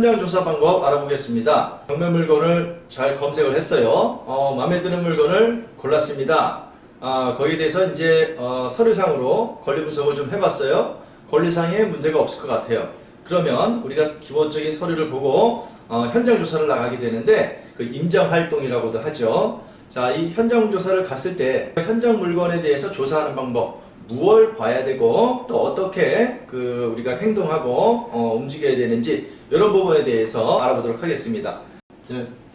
현장 조사 방법 알아보겠습니다. 경매 물건을 잘 검색을 했어요. 마음에 드는 물건을 골랐습니다. 거기에 대해서 이제 서류상으로 권리 분석을 좀 해봤어요. 권리상에 문제가 없을 것 같아요. 그러면 우리가 기본적인 서류를 보고 현장 조사를 나가게 되는데 그 임장 활동이라고도 하죠. 자, 이 현장 조사를 갔을 때 현장 물건에 대해서 조사하는 방법, 무엇을 봐야 되고 또 어떻게 우리가 행동하고 움직여야 되는지 이런 부분에 대해서 알아보도록 하겠습니다.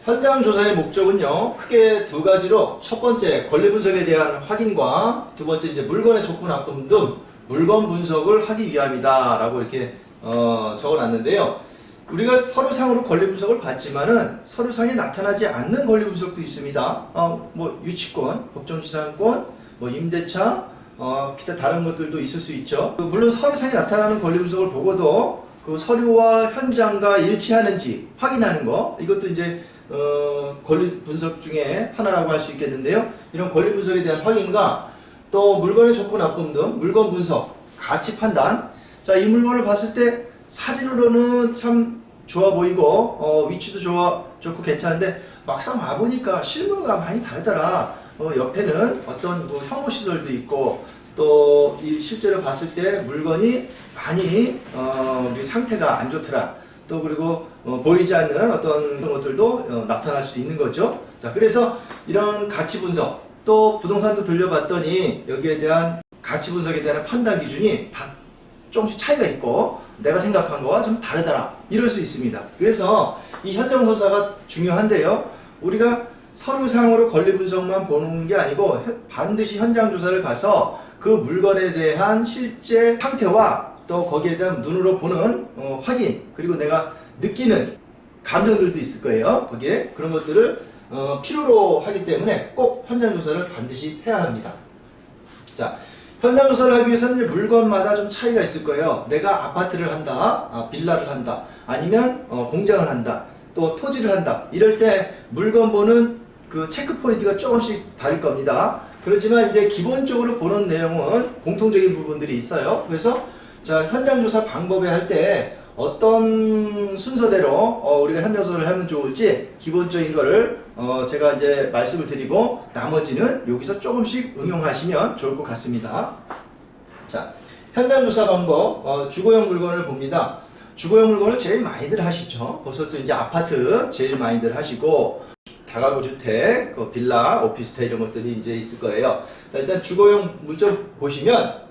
현장 조사의 목적은요, 크게 두 가지로, 첫 번째 권리 분석에 대한 확인과 두 번째 이제 물건의 좋고 나쁨 등 물건 분석을 하기 위함이다 라고 이렇게 적어놨는데요. 우리가 서류상으로 권리 분석을 봤지만은 서류상에 나타나지 않는 권리 분석도 있습니다. 뭐 유치권, 법정지상권, 뭐 임대차, 기타 다른 것들도 있을 수 있죠. 물론 서류상에 나타나는 권리 분석을 보고도 그 서류와 현장과 일치하는지 확인하는 거, 이것도 이제 권리 분석 중에 하나라고 할 수 있겠는데요. 이런 권리 분석에 대한 확인과 또 물건의 좋고 나쁨 등 물건 분석, 가치 판단. 자, 이 물건을 봤을 때 사진으로는 참 좋아 보이고 위치도 좋고 괜찮은데 막상 와보니까 실물과 많이 다르더라. 옆에는 어떤 뭐 혐오시설도 있고 또 이 실제로 봤을 때 물건이 많이 우리 상태가 안 좋더라. 또 그리고 보이지 않는 어떤 것들도 나타날 수 있는 거죠. 자, 그래서 이런 가치 분석, 또 부동산도 들려봤더니 여기에 대한 가치 분석에 대한 판단 기준이 다 조금씩 차이가 있고 내가 생각한 거와 좀 다르더라, 이럴 수 있습니다. 그래서 이 현장 조사가 중요한데요, 우리가 서류상으로 권리 분석만 보는 게 아니고 반드시 현장 조사를 가서 그 물건에 대한 실제 상태와 또 거기에 대한 눈으로 보는 확인, 그리고 내가 느끼는 감정들도 있을 거예요. 거기에 그런 것들을 필요로 하기 때문에 꼭 현장 조사를 반드시 해야 합니다. 자, 현장 조사를 하기 위해서는 물건마다 좀 차이가 있을 거예요. 내가 아파트를 한다, 빌라를 한다, 아니면 공장을 한다, 또 토지를 한다. 이럴 때 물건 보는 그 체크 포인트가 조금씩 다를 겁니다. 그렇지만 이제 기본적으로 보는 내용은 공통적인 부분들이 있어요. 그래서 자, 현장 조사 방법에 할 때 어떤 순서대로 우리가 현장 조사를 하면 좋을지 기본적인 거를 제가 이제 말씀을 드리고 나머지는 여기서 조금씩 응용하시면 좋을 것 같습니다. 자, 현장 조사 방법, 주거용 물건을 봅니다. 주거용 물건을 제일 많이들 하시죠. 거기서 이제 아파트 제일 많이들 하시고 다가구 주택, 빌라, 오피스텔 이런 것들이 이제 있을 거예요. 자, 일단 주거용 물건 보시면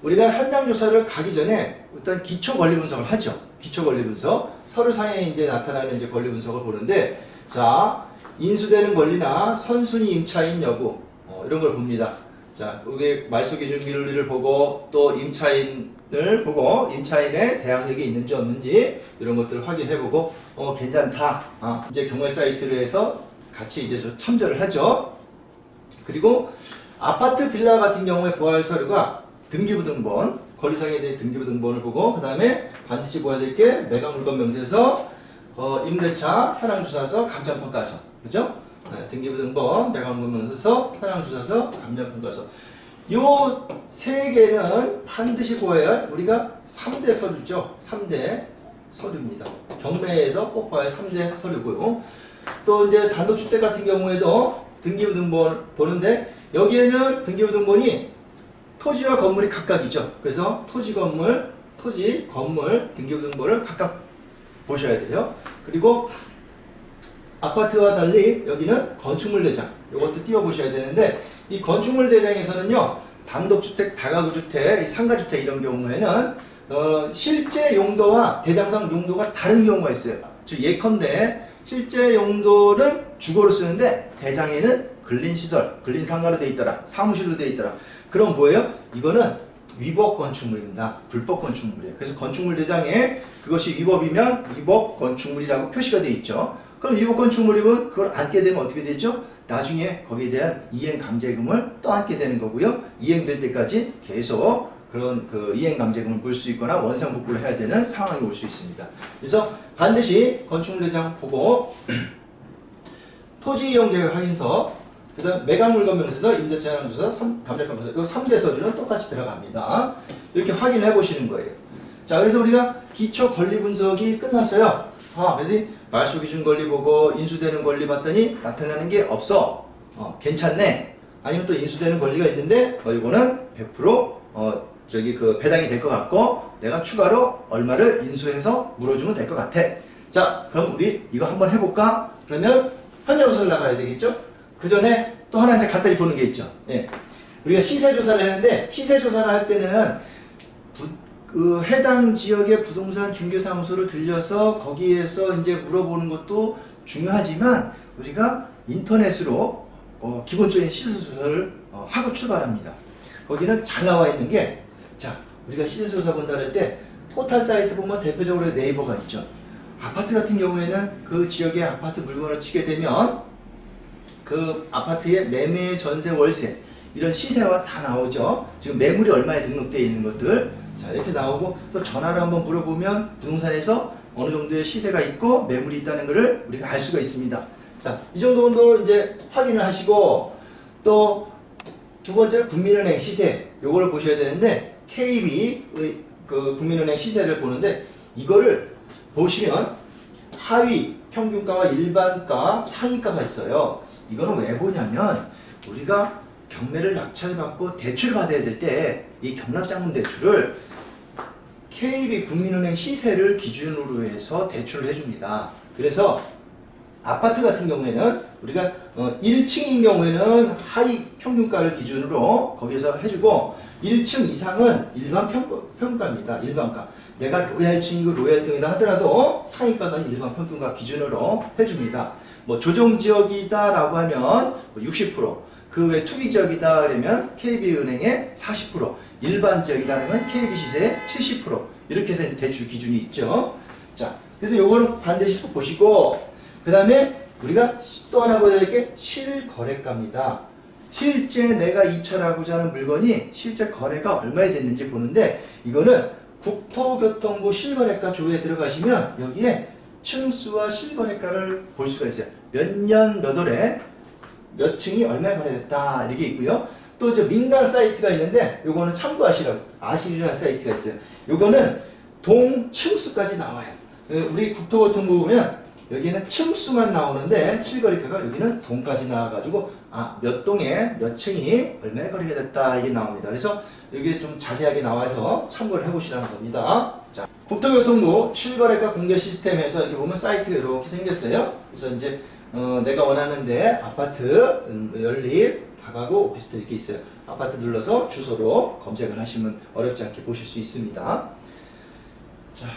우리가 현장 조사를 가기 전에 일단 기초 권리 분석을 하죠. 기초 권리 분석. 서류상에 이제 나타나는 이제 권리 분석을 보는데, 자, 인수되는 권리나 선순위 임차인 여부, 이런 걸 봅니다. 자, 여기 말소기준비를 보고 또 임차인을 보고 임차인의 대항력이 있는지 없는지 이런 것들을 확인해보고 괜찮다. 이제 경매 사이트를 해서 같이 이제 참조를 하죠. 그리고 아파트 빌라 같은 경우에 보아야 할 서류가 등기부 등본, 권리상에 대해 등기부 등본을 보고 그 다음에 반드시 보아야 될 게 매각 물건 명세서, 임대차, 현황조사서, 감정평가서, 그죠? 네, 등기부 등본, 매각 물건 명세서, 현황조사서, 감정평가서. 요 세 개는 반드시 보아야 할 우리가 3대 서류죠. 3대 서류입니다. 경매에서 꼭 봐야 할 3대 서류고요. 또 이제 단독주택 같은 경우에도 등기부 등본 보는데 여기에는 등기부 등본이 토지와 건물이 각각이죠. 그래서 토지, 건물 등기부 등본을 각각 보셔야 돼요. 그리고 아파트와 달리 여기는 건축물 대장, 이것도 띄워보셔야 되는데 이 건축물 대장에서는요, 단독주택, 다가구주택, 상가주택 이런 경우에는 실제 용도와 대장상 용도가 다른 경우가 있어요. 즉 예컨대 실제 용도는 주거로 쓰는데 대장에는 근린시설, 근린상가로 되어 있더라, 사무실로 되어 있더라. 그럼 뭐예요? 이거는 위법 건축물입니다. 불법 건축물이에요. 그래서 건축물 대장에 그것이 위법이면 위법 건축물이라고 표시가 되어 있죠. 그럼 위법 건축물이면 그걸 안게 되면 어떻게 되죠? 나중에 거기에 대한 이행 강제금을 또 안게 되는 거고요. 이행될 때까지 계속 그런 이행 강제금을 물 수 있거나 원상복구를 해야 되는 상황이 올 수 있습니다. 그래서 반드시 건축물 대장 보고 토지 이용 계획 확인서, 그 다음 매각 물건 명세서, 임대차 현황조사, 감정평가서, 이 3대 서류는 똑같이 들어갑니다. 이렇게 확인해 보시는 거예요. 자, 그래서 우리가 기초 권리 분석이 끝났어요. 그래서 말소기준 권리 보고 인수되는 권리 봤더니 나타나는 게 없어. 괜찮네. 아니면 또 인수되는 권리가 있는데 이거는 100% 저기 그 배당이 될 것 같고 내가 추가로 얼마를 인수해서 물어주면 될 것 같아. 자, 그럼 우리 이거 한번 해볼까? 그러면 현장조사를 나가야 되겠죠? 그 전에 또 하나 이제 간단히 보는 게 있죠. 예. 우리가 시세조사를 했는데 시세조사를 할 때는 그 해당 지역의 부동산 중개사무소를 들려서 거기에서 이제 물어보는 것도 중요하지만 우리가 인터넷으로 기본적인 시세조사를 하고 출발합니다. 거기는 잘 나와 있는 게, 자, 우리가 시세조사 본다 할 때 포털 사이트 보면 대표적으로 네이버가 있죠. 아파트 같은 경우에는 그 지역의 아파트 물건을 치게 되면 그 아파트의 매매, 전세, 월세 이런 시세와 다 나오죠. 지금 매물이 얼마에 등록되어 있는 것들, 자, 이렇게 나오고 또 전화로 한번 물어보면 부동산에서 어느 정도의 시세가 있고 매물이 있다는 것을 우리가 알 수가 있습니다. 자, 이 정도로 이제 확인을 하시고 또 두 번째로 국민은행 시세 요거를 보셔야 되는데 KB의 그 국민은행 시세를 보는데 이거를 보시면 하위 평균가와 일반가 상위가가 있어요. 이거는 왜 보냐면 우리가 경매를 낙찰받고 대출 받아야 될 때 이 경락장문 대출을 KB 국민은행 시세를 기준으로 해서 대출을 해줍니다. 그래서 아파트 같은 경우에는 우리가 1층인 경우에는 하위 평균가를 기준으로 거기서 해주고 1층 이상은 일반 평가입니다. 일반가. 내가 로얄층이고 로얄등이다 하더라도 상위가는 일반 평균가 기준으로 해줍니다. 뭐 조정지역이다라고 하면 60%, 그 외 투기지역이다 그러면 KB은행의 40%, 일반 지역이다 그러면 KB시세의 70% 이렇게 해서 대출 기준이 있죠. 자, 그래서 요거는 반드시 보시고 그 다음에 우리가 또 하나 보여야 될 게 실거래가입니다. 실제 내가 입찰하고자 하는 물건이 실제 거래가 얼마에 됐는지 보는데 이거는 국토교통부 실거래가 조회에 들어가시면 여기에 층수와 실거래가를 볼 수가 있어요. 몇 년 몇 월에 몇 층이 얼마에 거래됐다 이렇게 있고요. 또 이제 민간 사이트가 있는데 요거는 참고하시라고 아실이라는 사이트가 있어요. 요거는 동 층수까지 나와요. 우리 국토교통부 보면 여기는 층수만 나오는데 실거래가가 여기는 동까지 나와가지고 몇 동에 몇 층이 얼마에 거래가 됐다 이게 나옵니다. 그래서 여기에 좀 자세하게 나와서 참고를 해보시라는 겁니다. 자, 국토교통부 실거래가 공개 시스템에서 이렇게 보면 사이트가 이렇게 생겼어요. 그래서 이제 내가 원하는데 아파트, 연립, 다가구, 오피스텔 이렇게 있어요. 아파트 눌러서 주소로 검색을 하시면 어렵지 않게 보실 수 있습니다. 자.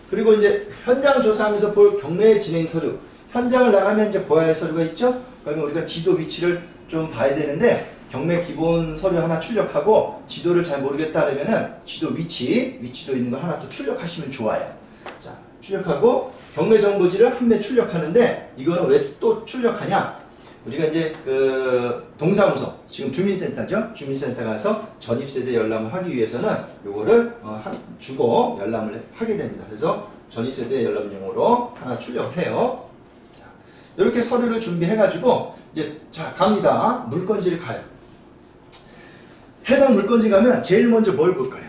그리고 이제 현장 조사하면서 볼 경매 진행 서류. 현장을 나가면 이제 보아야 할 서류가 있죠? 그러면 우리가 지도 위치를 좀 봐야 되는데 경매 기본 서류 하나 출력하고 지도를 잘 모르겠다 그러면은 지도 위치도 있는 거 하나 또 출력하시면 좋아요. 자, 출력하고 경매 정보지를 한 매 출력하는데 이거는 왜 또 출력하냐? 우리가 이제 그 동사무소, 지금 주민센터죠? 주민센터 가서 전입세대 열람을 하기 위해서는 요거를 주고 열람을 하게 됩니다. 그래서 전입세대 열람용으로 하나 출력해요. 자, 이렇게 서류를 준비해가지고 이제 자 갑니다. 물건지를 가요. 해당 물건지 가면 제일 먼저 뭘 볼까요?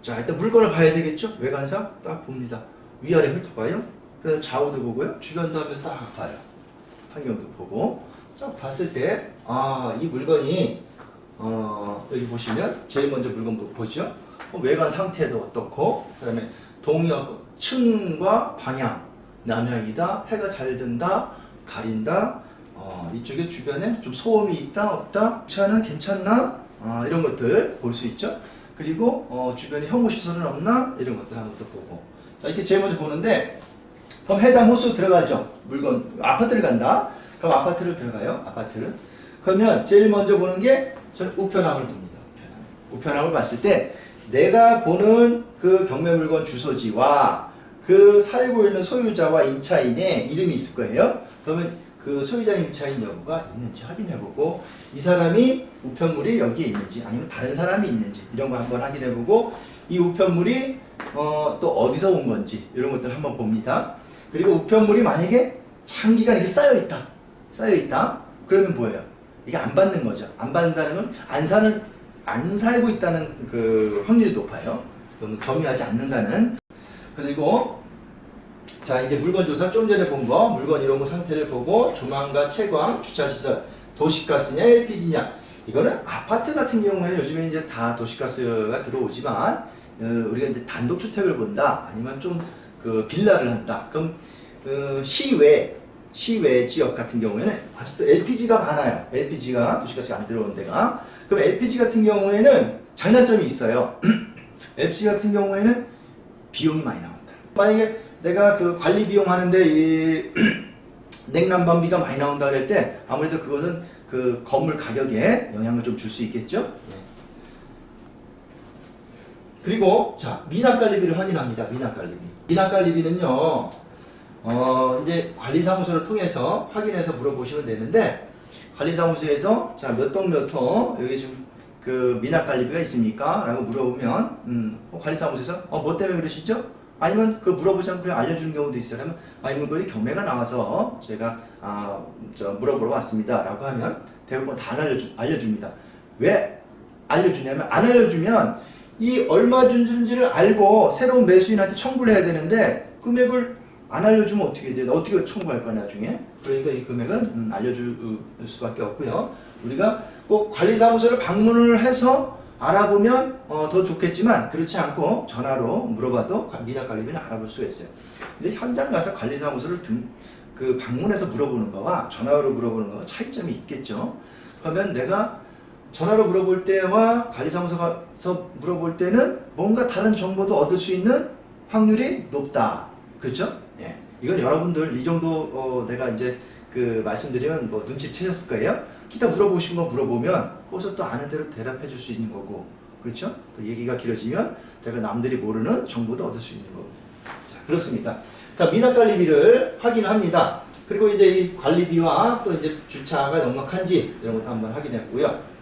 자, 일단 물건을 봐야 되겠죠? 외관상 딱 봅니다. 위아래 훑어봐요. 그다음에 좌우도 보고요. 주변도 한번 딱 봐요. 환경도 보고. 딱 봤을 때, 이 물건이, 여기 보시면, 제일 먼저 물건 보죠? 외관 상태도 어떻고, 그 다음에 동역, 층과 방향, 남향이다, 해가 잘 든다, 가린다, 이쪽에 주변에 좀 소음이 있다, 없다, 차는 괜찮나, 이런 것들 볼 수 있죠? 그리고, 주변에 혐오시설은 없나, 이런 것들 한번 더 보고. 자, 이렇게 제일 먼저 보는데, 그럼 해당 호수 들어가죠? 물건, 아파트를 간다? 그럼 아파트를 들어가요. 아파트를. 그러면 제일 먼저 보는 게 저는 우편함을 봅니다. 우편함을 봤을 때 내가 보는 그 경매 물건 주소지와 그 살고 있는 소유자와 임차인의 이름이 있을 거예요. 그러면 그 소유자 임차인 여부가 있는지 확인해보고 이 사람이 우편물이 여기에 있는지 아니면 다른 사람이 있는지 이런 거 한번 확인해보고 이 우편물이 또 어디서 온 건지 이런 것들 한번 봅니다. 그리고 우편물이 만약에 장기간 이렇게 쌓여있다? 그러면 뭐예요? 이게 안 받는 거죠. 안 받는다는 건 안 살고 있다는 그 확률이 높아요. 그럼 점유하지 않는다는. 그리고 자, 이제 물건 조사 좀 전에 본 거, 물건 이런 거 상태를 보고 조망과 채광, 주차시설, 도시가스냐 LPG냐. 이거는 아파트 같은 경우에는 요즘에 이제 다 도시가스가 들어오지만 우리가 이제 단독주택을 본다, 아니면 좀 그 빌라를 한다. 그럼 시외 지역 같은 경우에는 아직도 LPG가 많아요. LPG가 도시가스가 안 들어오는 데가. 그럼 LPG 같은 경우에는 장단점이 있어요. LPG 같은 경우에는 비용이 많이 나온다. 만약에 내가 그 관리 비용 하는데 이 냉난방비가 많이 나온다 그럴 때 아무래도 그거는 그 건물 가격에 영향을 좀 줄 수 있겠죠. 그리고 자, 미납관리비를 확인합니다. 미납관리비는요 이제 관리사무소를 통해서 확인해서 물어보시면 되는데, 관리사무소에서 자, 몇 동 몇 호 여기 지금 그 미납관리비가 있습니까? 라고 물어보면 관리사무소에서 뭐 때문에 그러시죠? 아니면 그 물어보지 않고 그냥 알려주는 경우도 있어요. 그러면 아니면 거기 경매가 나와서 제가 물어보러 왔습니다 라고 하면 대부분 다 알려줍니다. 왜 알려주냐면, 안 알려주면 이 얼마 주는지를 알고 새로운 매수인한테 청구를 해야 되는데 금액을 안 알려주면 어떻게 돼요? 어떻게 청구할 거야 나중에? 그러니까 이 금액은 알려줄 수밖에 없고요. 우리가 꼭 관리사무소를 방문을 해서 알아보면 더 좋겠지만, 그렇지 않고 전화로 물어봐도 미납관리비는 알아볼 수가 있어요. 근데 현장 가서 관리사무소를 방문해서 물어보는 거와 전화로 물어보는 거와 차이점이 있겠죠. 그러면 내가 전화로 물어볼 때와 관리사무소 가서 물어볼 때는 뭔가 다른 정보도 얻을 수 있는 확률이 높다. 그렇죠? 예. 이건 여러분들 이 정도 내가 이제 말씀드리면 뭐 눈치채셨을 거예요. 기타 물어보신 거 물어보면 거기서 또 아는 대로 대답해 줄 수 있는 거고, 그렇죠? 또 얘기가 길어지면 제가 남들이 모르는 정보도 얻을 수 있는 거고. 자, 그렇습니다. 자, 미납관리비를 확인합니다. 그리고 이제 이 관리비와 또 이제 주차가 넉넉한지 이런 것도 한번 확인했고요.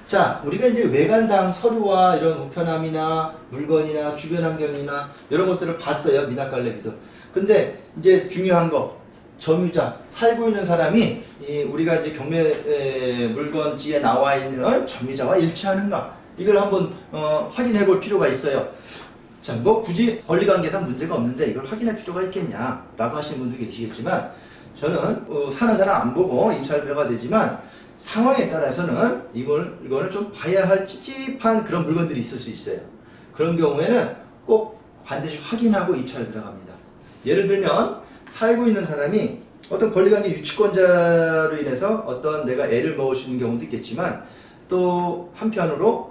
자, 우리가 이제 외관상 서류와 이런 우편함이나 물건이나 주변 환경이나 이런 것들을 봤어요. 미납관리비도. 근데 이제 중요한 거, 점유자, 살고 있는 사람이 우리가 이제 경매 물건지에 나와 있는 점유자와 일치하는가, 이걸 한번 확인해 볼 필요가 있어요. 자, 뭐 굳이 권리관계상 문제가 없는데 이걸 확인할 필요가 있겠냐 라고 하시는 분도 계시겠지만, 저는 사는 사람 안 보고 입찰 들어가야 되지만 상황에 따라서는 이거를 좀 봐야 할 찝찝한 그런 물건들이 있을 수 있어요. 그런 경우에는 꼭 반드시 확인하고 입찰 들어갑니다. 예를 들면 살고 있는 사람이 어떤 권리관계 유치권자로 인해서 어떤 내가 애를 먹을 수 있는 경우도 있겠지만, 또 한편으로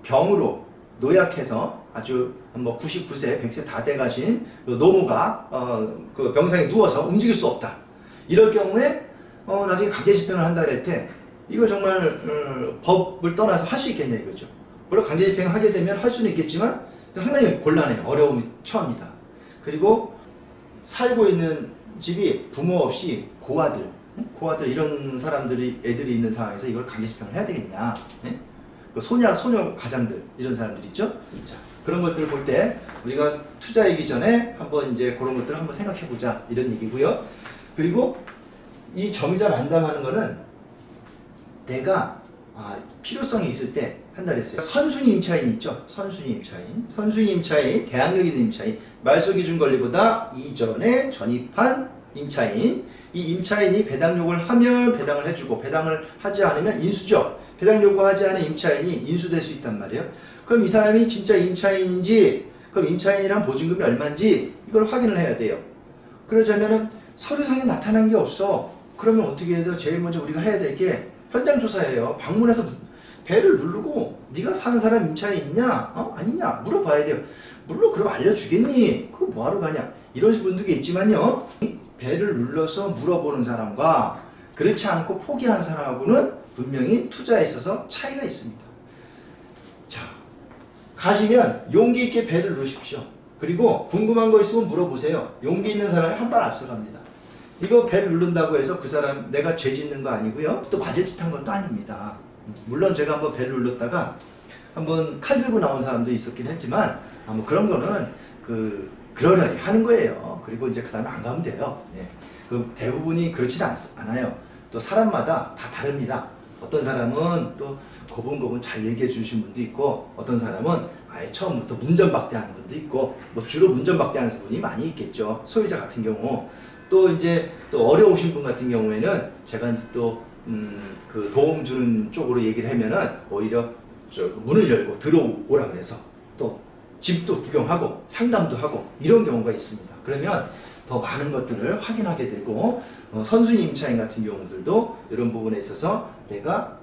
병으로 노약해서 아주 뭐 99세, 100세 다 돼가신 노모가 그 병상에 누워서 움직일 수 없다. 이럴 경우에 나중에 강제 집행을 한다 그럴 때 이거 정말 법을 떠나서 할 수 있겠냐 이거죠. 물론 강제 집행을 하게 되면 할 수는 있겠지만 상당히 곤란해요. 어려움이 처합니다. 그리고 살고 있는 집이 부모 없이 고아들 이런 애들이 있는 상황에서 이걸 강제 집행을 해야 되겠냐. 네? 그 소녀 가장들 이런 사람들 있죠. 자, 그런 것들을 볼 때 우리가 투자이기 전에 한번 이제 그런 것들을 한번 생각해 보자 이런 얘기고요. 그리고 이 점유자 만담하는 거는 내가 필요성이 있을 때 한다 그랬어요. 선순위 임차인 있죠. 선순위 임차인, 대항력 있는 임차인, 말소기준 권리보다 이전에 전입한 임차인. 이 임차인이 배당 요구를 하면 배당을 해주고, 배당을 하지 않으면 인수죠. 배당 요구하지 않은 임차인이 인수될 수 있단 말이에요. 그럼 이 사람이 진짜 임차인인지, 그럼 임차인이랑 보증금이 얼마인지 이걸 확인을 해야 돼요. 그러자면은 서류상에 나타난 게 없어. 그러면 어떻게 해야 돼요? 제일 먼저 우리가 해야 될 게 현장 조사예요. 방문해서 배를 누르고 네가 사는 사람 임차인 있냐? 아니냐? 물어봐야 돼요. 물론 그럼 알려주겠니? 그거 뭐하러 가냐? 이런 분들이 있지만요. 배를 눌러서 물어보는 사람과 그렇지 않고 포기한 사람하고는 분명히 투자에 있어서 차이가 있습니다. 자, 가시면 용기 있게 배를 누르십시오. 그리고 궁금한 거 있으면 물어보세요. 용기 있는 사람이 한 발 앞서갑니다. 이거 배를 누른다고 해서 그 사람 내가 죄 짓는 거 아니고요. 또 맞을 짓 한 것도 아닙니다. 물론 제가 한번 배를 눌렀다가 한번 칼 들고 나온 사람도 있었긴 했지만 뭐 그런 거는 그러려니 하는 거예요. 그리고 이제 그 다음에 안 가면 돼요. 네. 그 대부분이 그렇지는 않아요. 또 사람마다 다 다릅니다. 어떤 사람은 또 고분고분 잘 얘기해 주신 분도 있고, 어떤 사람은 아예 처음부터 문전박대하는 분도 있고, 뭐 주로 문전박대하는 분이 많이 있겠죠. 소유자 같은 경우. 또 이제 또 어려우신 분 같은 경우에는 제가 이제 또 그 도움 주는 쪽으로 얘기를 하면은 오히려 그 문을 열고 들어오라 그래서 또 집도 구경하고 상담도 하고 이런 경우가 있습니다. 그러면 더 많은 것들을 확인하게 되고, 선순위 임차인 같은 경우들도 이런 부분에 있어서 내가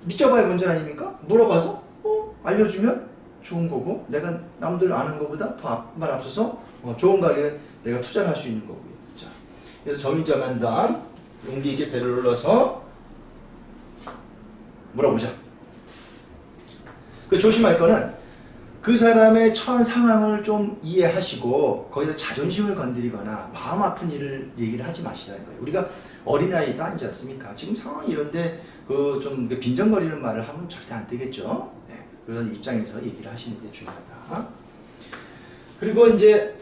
믿져봐야 문제 아닙니까? 물어봐서 알려주면 좋은 거고, 내가 남들 아는 것보다 더 말 앞서서 좋은 가격에 내가 투자를 할 수 있는 거고요. 자, 그래서 점유자 면담 용기 있게 배를 눌러서 물어보자. 그 조심할 거는 그 사람의 처한 상황을 좀 이해하시고 거기서 자존심을 건드리거나 마음 아픈 일을 얘기를 하지 마시라는 거예요. 우리가 어린아이도 아니지 않습니까? 지금 상황이 이런데 그 좀 빈정거리는 말을 하면 절대 안 되겠죠. 네, 그런 입장에서 얘기를 하시는 게 중요하다. 그리고 이제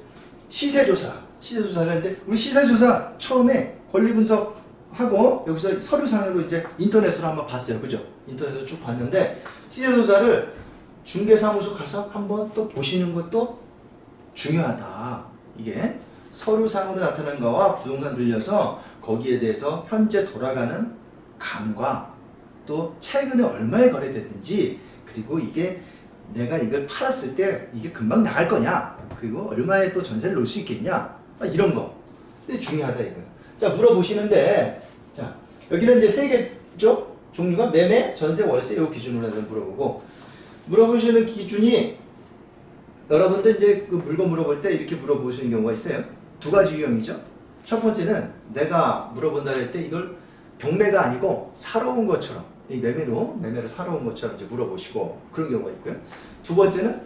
시세조사를 하는데, 우리 시세조사 처음에 권리분석하고 여기서 서류상으로 이제 인터넷으로 한번 봤어요. 그죠? 인터넷으로 쭉 봤는데, 시세조사를 중개사무소 가서 한번 또 보시는 것도 중요하다. 이게 서류상으로 나타난 거와 부동산 들려서 거기에 대해서 현재 돌아가는 감과 또 최근에 얼마에 거래됐는지, 그리고 이게 내가 이걸 팔았을 때 이게 금방 나갈 거냐, 그리고 얼마에 또 전세를 놓을 수 있겠냐, 이런 거 중요하다 이거예요. 자, 물어보시는데, 자 여기는 이제 세 개죠. 종류가 매매, 전세, 월세 요 기준으로 해서 물어보고, 물어보시는 기준이 여러분들 이제 그 물건 물어볼 때 이렇게 물어보시는 경우가 있어요. 두 가지 유형이죠. 첫 번째는 내가 물어본다 할 때 이걸 경매가 아니고 사러 온 것처럼, 이 매매를 사러 온 것처럼 이제 물어보시고 그런 경우가 있고요. 두 번째는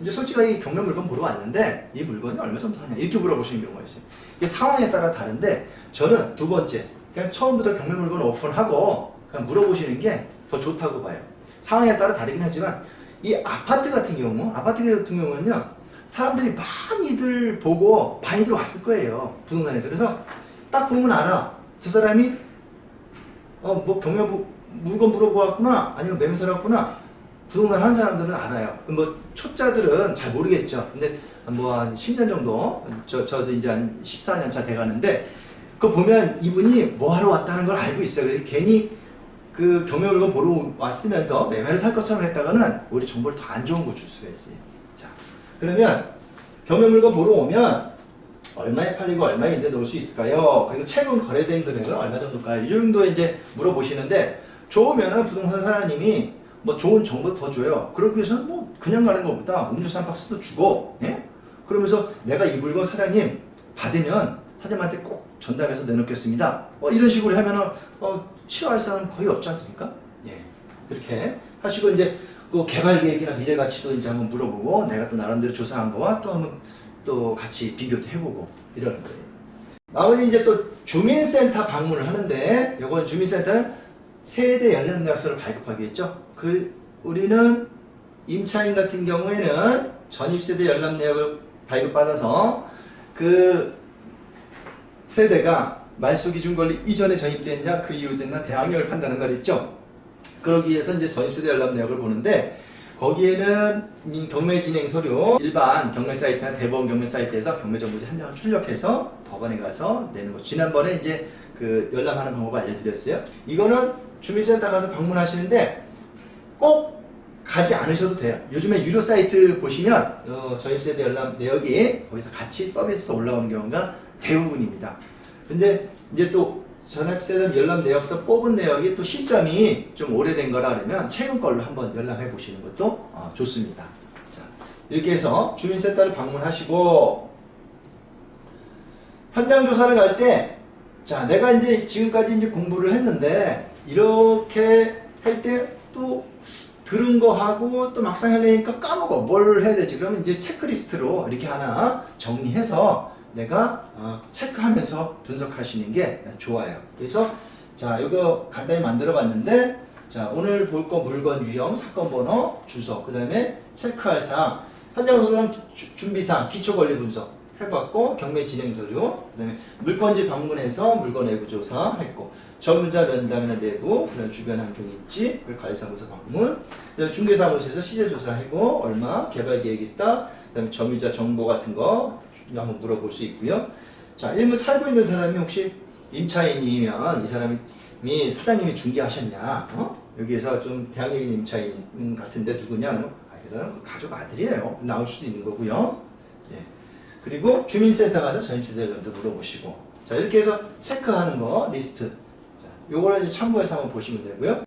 이제 솔직하게 경매 물건 보러 왔는데 이 물건이 얼마 정도 하냐 이렇게 물어보시는 경우가 있어요. 이게 상황에 따라 다른데 저는 두 번째, 그냥 처음부터 경매 물건 오픈하고 그냥 물어보시는 게 더 좋다고 봐요. 상황에 따라 다르긴 하지만 이 아파트 같은 경우는요, 사람들이 많이들 보고 많이들 왔을 거예요. 부동산에서. 그래서 딱 보면 알아. 저 사람이 뭐 경매 물건 물어보았구나, 아니면 매매 사러 왔구나. 부동산 한 사람들은 알아요. 뭐 초짜들은 잘 모르겠죠. 근데 뭐 한 10년 정도, 저도 이제 한 14년 차 돼가는데, 그거 보면 이분이 뭐 하러 왔다는 걸 알고 있어요. 그래서 괜히 그 경매 물건 보러 왔으면서 매매를 살 것처럼 했다가는 오히려 정보를 더 안 좋은 거 줄 수가 있어요. 자, 그러면 경매 물건 보러 오면 얼마에 팔리고 얼마에 임대 놓을 수 있을까요? 그리고 최근 거래된 금액은 얼마 정도일까요? 이 정도 이제 물어보시는데, 좋으면은 부동산 사장님이 뭐 좋은 정보 더 줘요. 그러기 위해서는 뭐 그냥 가는 것보다 음료수 한 박스도 주고, 예? 그러면서 내가 이 물건 사장님 받으면 사장님한테 꼭 전담해서 내놓겠습니다. 이런 식으로 하면은 싫어할 사람 거의 없지 않습니까? 예, 그렇게 하시고 이제 그 개발 계획이나 미래 가치도 이제 한번 물어보고, 내가 또 나름대로 조사한 거와 또 한번 또 같이 비교도 해보고 이러는 거예요. 나머지 이제 또 주민센터 방문을 하는데, 이건 주민센터는 세대 연락내역서를 발급하겠죠. 우리는 임차인 같은 경우에는 전입세대 연락내역을 발급받아서 그 세대가 말소기준권리 이전에 전입됐냐 그 이후 됐나 대항력을 판단한다 그랬죠. 그러기 위해서 이제 전입세대 연락내역을 보는데, 거기에는 경매 진행 서류, 일반 경매 사이트나 대법원 경매 사이트에서 경매정보지 한 장을 출력해서 법원에 가서 내는 거. 지난번에 이제 그 열람하는 방법을 알려드렸어요. 이거는 주민센터 가서 방문하시는데 꼭 가지 않으셔도 돼요. 요즘에 유료 사이트 보시면 전입세대 열람 내역이 거기서 같이 서비스에서 올라오는 경우가 대부분입니다. 근데 이제 또 전입세대 열람 내역서 뽑은 내역이 또 시점이 좀 오래된 거라 그러면 최근 걸로 한번 열람해 보시는 것도 좋습니다. 자, 이렇게 해서 주민센터를 방문하시고 현장 조사를 갈 때, 자, 내가 이제 지금까지 이제 공부를 했는데 이렇게 할 때 또 들은 거 하고 또 막상 하려니까 까먹어. 뭘 해야 될지. 그러면 이제 체크리스트로 이렇게 하나 정리해서 내가 체크하면서 분석하시는 게 좋아요. 그래서 자, 이거 간단히 만들어 봤는데, 자, 오늘 볼 거 물건 유형, 사건 번호, 주소, 그 다음에 체크할 사항, 현장 조사 준비 사항, 기초 권리 분석 해봤고 경매 진행 서류, 그다음에 물건지 방문해서 물건 내부 조사 했고 전문자 면담이나 내부, 그다음 주변 환경 입지, 그리고 관리사무소 방문, 그다음에 중개사무소에서 시세 조사하고 얼마 개발 계획 있다, 그다음에 점유자 정보 같은 거 한번 물어볼 수 있고요. 자, 일부 살고 있는 사람이 혹시 임차인이면 이 사람이 사장님이 중개하셨냐? 여기에서 좀 대학적인 임차인 같은데 누구냐? 그 사람은 그 가족 아들이에요. 나올 수도 있는 거고요. 예. 그리고 주민센터 가서 전입세대금도 물어보시고, 자, 이렇게 해서 체크하는 거 리스트. 자, 요거를 이제 참고해서 한번 보시면 되고요.